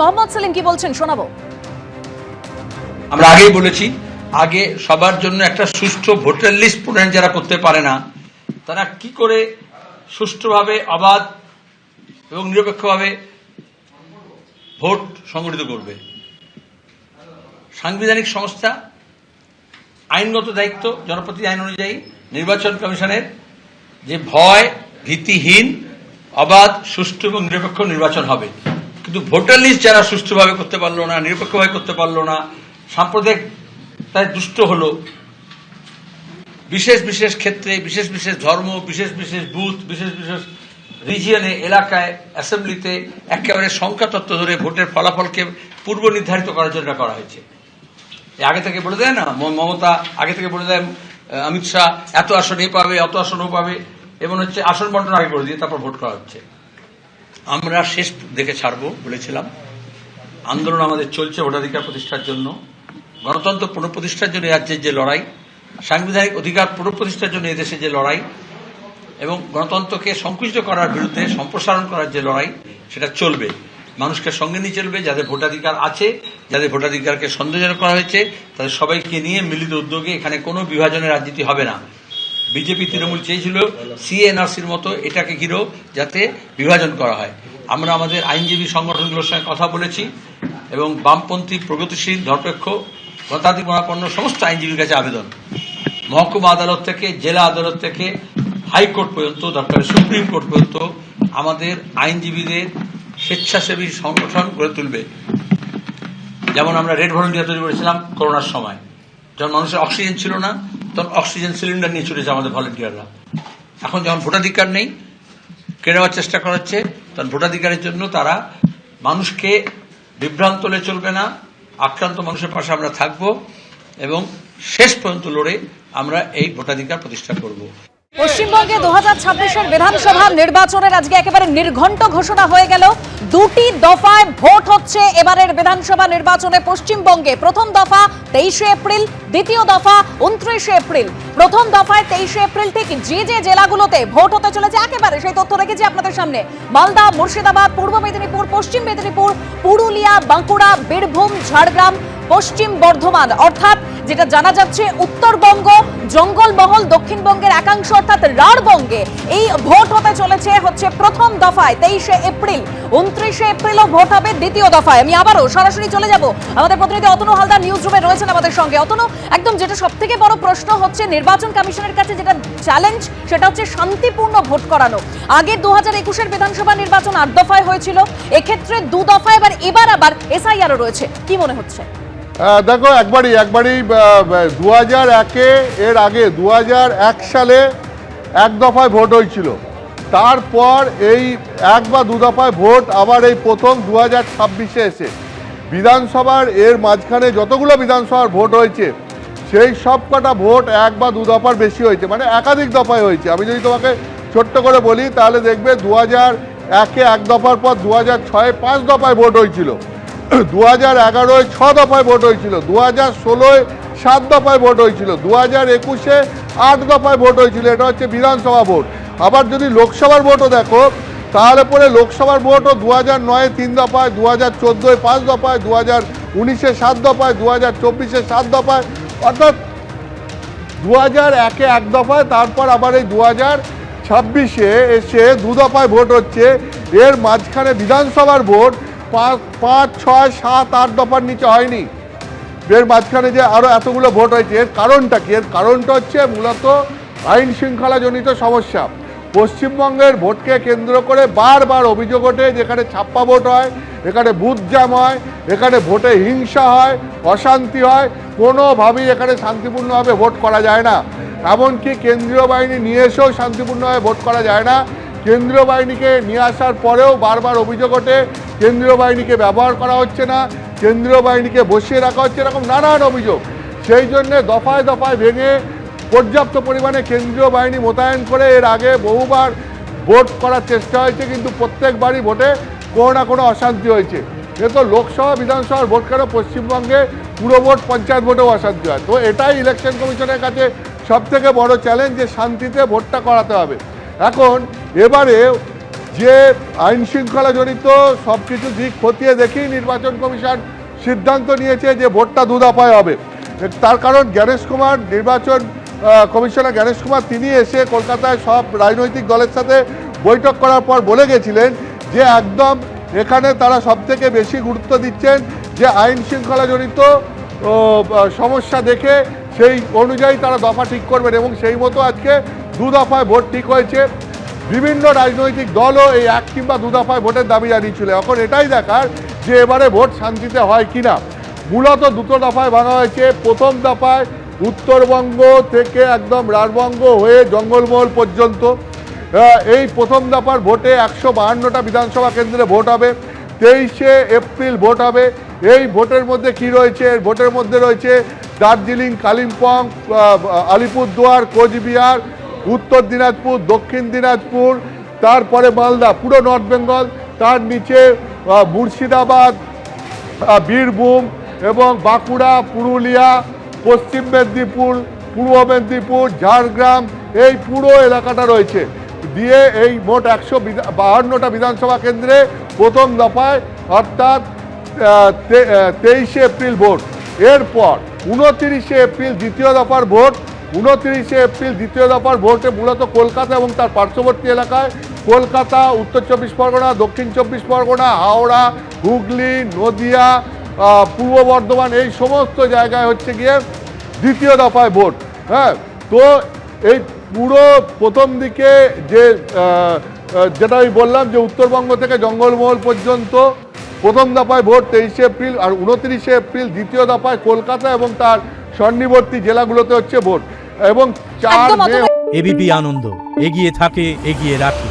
মোহাম্মদ সেলিম কি বলছেন শোনাবো। আমরা আগেই বলেছি, আগে সবার জন্য একটা সুষ্ঠু ভোটার লিস্ট প্রণয়ন যারা করতে পারে না তারা কি করে সুষ্ঠুভাবে অবাধ এবং নিরপেক্ষভাবে ভোট সংগঠিত করবে। সাংবিধানিক সংস্থা, আইনগত দায়িত্ব জনপ্রতিনিধি আইন অনুযায়ী নির্বাচন কমিশনের যে ভয় ভীতিহীন অবাধ সুষ্ঠু এবং নিরপেক্ষ নির্বাচন হবে। কিন্তু ভোটার লিস্ট যারা সুষ্ঠুভাবে করতে পারলো না, নিরপেক্ষভাবে করতে পারলো না, সাম্প্রদায়িক তাই দুষ্ট হলো, বিশেষ বিশেষ ক্ষেত্রে বিশেষ বিশেষ ধর্ম, বিশেষ বিশেষ বুথ, বিশেষ বিশেষ রিজিয়নে, এলাকায়, অ্যাসেম্বলিতে একেবারে সংখ্যা তত্ত্ব ধরে ভোটের ফলাফলকে পূর্ব নির্ধারিত করার জন্য করা হয়েছে। আগে থেকে বলে দেয় না, মমতা আগে থেকে বলে দেয় অমিত শাহ এত আসন এ পাবে, অত আসন ও পাবে, এবং হচ্ছে আসন বন্টন আগে করে দিয়ে তারপর ভোট করা হচ্ছে। আমরা শেষ দেখে ছাড়বো বলেছিলাম। আন্দোলন আমাদের চলছে ভোটাধিকার প্রতিষ্ঠার জন্য, গণতন্ত্র পুনঃপ্রতিষ্ঠার জন্য রাজ্যের যে লড়াই, সাংবিধানিক অধিকার পুনঃপ্রতিষ্ঠার জন্য এদেশে যে লড়াই, এবং গণতন্ত্রকে সংকুচিত করার বিরুদ্ধে সম্প্রসারণ করার যে লড়াই, সেটা চলবে। মানুষকে সঙ্গে নিয়ে চলবে। যাদের ভোটাধিকার আছে, যাদের ভোটাধিকারকে সন্দেহজনক করা হয়েছে, তাদের সবাইকে নিয়ে মিলিত উদ্যোগে এখানে কোনো বিভাজনের রাজনীতি হবে না। বিজেপি তৃণমূল চেয়েছিল সিএনআরসির মতো এটাকে ঘিরেও যাতে বিভাজন করা হয়। আমরা আমাদের আইনজীবী সংগঠনগুলোর সঙ্গে কথা বলেছি এবং বামপন্থী প্রগতিশীল ধর্মনিরপেক্ষ গণতান্ত্রিক সমস্ত আইনজীবীর কাছে আবেদন, মহকুমা আদালত থেকে জেলা আদালত থেকে হাইকোর্ট পর্যন্ত, দরকার সুপ্রিম কোর্ট পর্যন্ত আমাদের আইনজীবীদের স্বেচ্ছাসেবী সংগঠন গড়ে তুলবে। যেমন আমরা রেড ভলেন্টিয়ার তৈরি করেছিলাম করোনার সময়, যখন মানুষের অক্সিজেন ছিল না তখন অক্সিজেন সিলিন্ডার নিয়ে ছুটেছে আমাদের ভলেন্টিয়াররা। এখন যখন ভোটাধিকার নেই, কেড়ে নেওয়ার চেষ্টা করা হচ্ছে, তখন ভোটাধিকারের জন্য তারা মানুষকে বিভ্রান্ত হলে চলবে না, আক্রান্ত মানুষের পাশে আমরা থাকব এবং শেষ পর্যন্ত লড়ে আমরা এই ভোটাধিকার প্রতিষ্ঠা করব। পশ্চিমবঙ্গে 2026-এর বিধানসভা নির্বাচনের আজকে একেবারে নির্ঘণ্ট ঘোষণা হয়ে গেল। দুটি দফায় ভোট হচ্ছে এবারের বিধানসভা নির্বাচনে পশ্চিমবঙ্গে। প্রথম দফা 23শে এপ্রিল, দ্বিতীয় দফা 29শে এপ্রিল। প্রথম দফায় 23শে এপ্রিল ঠিক যে যে জেলাগুলোতে ভোট হতে চলেছে একেবারে সেই তথ্য রেখেছি আপনাদের সামনে। মালদা, মুর্শিদাবাদ, পূর্ব মেদিনীপুর, পশ্চিম মেদিনীপুর, পুরুলিয়া, বাঁকুড়া, বীরভূম, ঝাড়গ্রাম, পশ্চিম বর্ধমান, অর্থাৎ যেটা জানা যাচ্ছে উত্তরবঙ্গ, জঙ্গলমহল, দক্ষিণবঙ্গের একাংশ অর্থাৎ রাঢ়বঙ্গে এই ভোট হতে চলেছে হচ্ছে প্রথম দফায় 23শে এপ্রিল। 29শে এপ্রিলও ভোট হবে দ্বিতীয় দফায়। আমি আবারও সরাসরি চলে যাব, আমাদের প্রতিনিধি অতনু হালদার নিউজ রুমে রয়েছেন আমাদের সঙ্গে। অতনু, একদম যেটা সব থেকে বড় প্রশ্ন হচ্ছে নির্বাচন কমিশনের কাছে যেটা চ্যালেঞ্জ, সেটা হচ্ছে শান্তিপূর্ণ ভোট করানো। আগে 2021-এর বিধানসভা নির্বাচন 8 দফায় হয়েছিল, এক্ষেত্রে 2 দফায়, এবার আবার এসআইআরও রয়েছে। কি মনে হচ্ছে? দেখো, একবারই 2001-এ এর আগে 2001 সালে 1 দফায় ভোট হয়েছিল। তারপর এই 1 বা 2 দফায় ভোট আবার এই প্রথম 2026-এ এসে বিধানসভার এর মাঝখানে যতগুলো বিধানসভার ভোট হয়েছে সেই সব কটা ভোট 1 বা 2 দফার বেশি হয়েছে, মানে একাধিক দফায় হয়েছে। আমি যদি তোমাকে ছোট্ট করে বলি তাহলে দেখবে 2001-এ 1 দফার পর 2006-এ 5 দফায় ভোট হয়েছিল, 2011-এ 6 দফায় ভোট হয়েছিল, 2016-এ 7 দফায় ভোট হয়েছিল, 2021-এ 8 দফায় ভোট হয়েছিল। এটা হচ্ছে বিধানসভা ভোট। আবার যদি লোকসভার ভোটও দেখো তাহলে পরে লোকসভার ভোটও 2009-এ 3 দফায়, 2014-এ 5 দফায়, 2019-এ 7 দফায়, 2024-এ 7 দফায়, অর্থাৎ 2001-এ 1 দফায়, তারপর আবার এই 2026-এ এসে 2 দফায় ভোট হচ্ছে। এর মাঝখানে বিধানসভার ভোট 5, 6, 7, 8 দফার নিচে হয়নি। এর মাঝখানে যে আরও এতগুলো ভোট হয়েছে, এর কারণটা কি? এর কারণটা হচ্ছে মূলত আইন শৃঙ্খলাজনিত সমস্যা। পশ্চিমবঙ্গের ভোটকে কেন্দ্র করে বারবার অভিযোগ ওঠে, যেখানে ছাপ্পা ভোট হয়, এখানে বুথ জ্যাম হয়, এখানে ভোটে হিংসা হয়, অশান্তি হয়, কোনোভাবেই এখানে শান্তিপূর্ণভাবে ভোট করা যায় না। এমনকি কেন্দ্রীয় বাহিনী নিয়ে এসেও শান্তিপূর্ণভাবে ভোট করা যায় না। কেন্দ্রীয় বাহিনীকে নিয়ে আসার পরেও বারবার অভিযোগ ওঠে কেন্দ্রীয় বাহিনীকে ব্যবহার করা হচ্ছে না, কেন্দ্রীয় বাহিনীকে বসিয়ে রাখা হচ্ছে, এরকম নানান অভিযোগ। সেই জন্যে দফায় দফায় ভেঙে পর্যাপ্ত পরিমাণে কেন্দ্রীয় বাহিনী মোতায়েন করে এর আগে বহুবার ভোট করার চেষ্টা হয়েছে, কিন্তু প্রত্যেকবারই ভোটে কোনো না কোনো অশান্তি হয়েছে। যেহেতু লোকসভা বিধানসভার ভোট কেন, পশ্চিমবঙ্গে পুরো ভোট পঞ্চায়েত ভোটেও অশান্তি হয়। তো এটাই ইলেকশন কমিশনের কাছে সবথেকে বড় চ্যালেঞ্জ, যে শান্তিতে ভোটটা করাতে হবে। এখন এবারে যে আইন শৃঙ্খলা জড়িত সব কিছু দিক খতিয়ে দেখেই নির্বাচন কমিশন সিদ্ধান্ত নিয়েছে যে ভোটটা 2 দফায় হবে। তার কারণ জ্ঞানেশ কুমার, নির্বাচন কমিশনার জ্ঞানেশ কুমার, তিনি এসে কলকাতায় সব রাজনৈতিক দলের সাথে বৈঠক করার পর বলে গেছিলেন যে একদম এখানে তারা সবথেকে বেশি গুরুত্ব দিচ্ছেন যে আইন শৃঙ্খলা জড়িত সমস্যা দেখে সেই অনুযায়ী তারা দফা ঠিক করবেন, এবং সেই মতো আজকে 2 দফায় ভোট ঠিক হয়েছে। বিভিন্ন রাজনৈতিক দলও এই 1 কিংবা 2 দফায় ভোটের দাবি জানিয়েছিল। এখন এটাই দেখার যে এবারে ভোট শান্তিতে হয় কিনা। মূলত 2 দফায় ভাঙা হয়েছে। প্রথম দফায় উত্তরবঙ্গ থেকে একদম রাজবঙ্গ হয়ে জঙ্গলমহল পর্যন্ত এই প্রথম দফার ভোটে 152টা বিধানসভা কেন্দ্রে ভোট হবে। 23শে এপ্রিল ভোট হবে। এই ভোটের মধ্যে কি রয়েছে? ভোটের মধ্যে রয়েছে দার্জিলিং, কালিম্পং, আলিপুরদুয়ার, কোচবিহার, উত্তর দিনাজপুর, দক্ষিণ দিনাজপুর, তারপরে মালদা, পুরো নর্থ বেঙ্গল, তার নিচে মুর্শিদাবাদ, বীরভূম এবং বাঁকুড়া, পুরুলিয়া, পশ্চিম মেদিনীপুর, পূর্ব মেদিনীপুর, ঝাড়গ্রাম, এই পুরো এলাকাটা রয়েছে। দিয়ে এই মোট 152টা বিধানসভা কেন্দ্রে প্রথম দফায় অর্থাৎ 23শে এপ্রিল ভোট। এরপর 29শে এপ্রিল দ্বিতীয় দফার ভোট। 29শে এপ্রিল দ্বিতীয় দফার ভোটে মূলত কলকাতা এবং তার পার্শ্ববর্তী এলাকায় কলকাতা, উত্তর 24 পরগনা, দক্ষিণ 24 পরগনা, হাওড়া, হুগলি, নদিয়া, পূর্ব বর্ধমান, এই সমস্ত জায়গায় হচ্ছে গিয়ে দ্বিতীয় দফায় ভোট। হ্যাঁ, তো এই পুরো প্রথম দিকে যে যেটা আমি বললাম যে উত্তরবঙ্গ থেকে জঙ্গলমহল পর্যন্ত প্রথম দফায় ভোট 23শে এপ্রিল, আর 29শে এপ্রিল দ্বিতীয় দফায় কলকাতা এবং তার সন্নিবর্তী জেলাগুলোতে হচ্ছে ভোট। এবং 4 মে এবিপি আনন্দ এগিয়ে থাকে, এগিয়ে রাখে।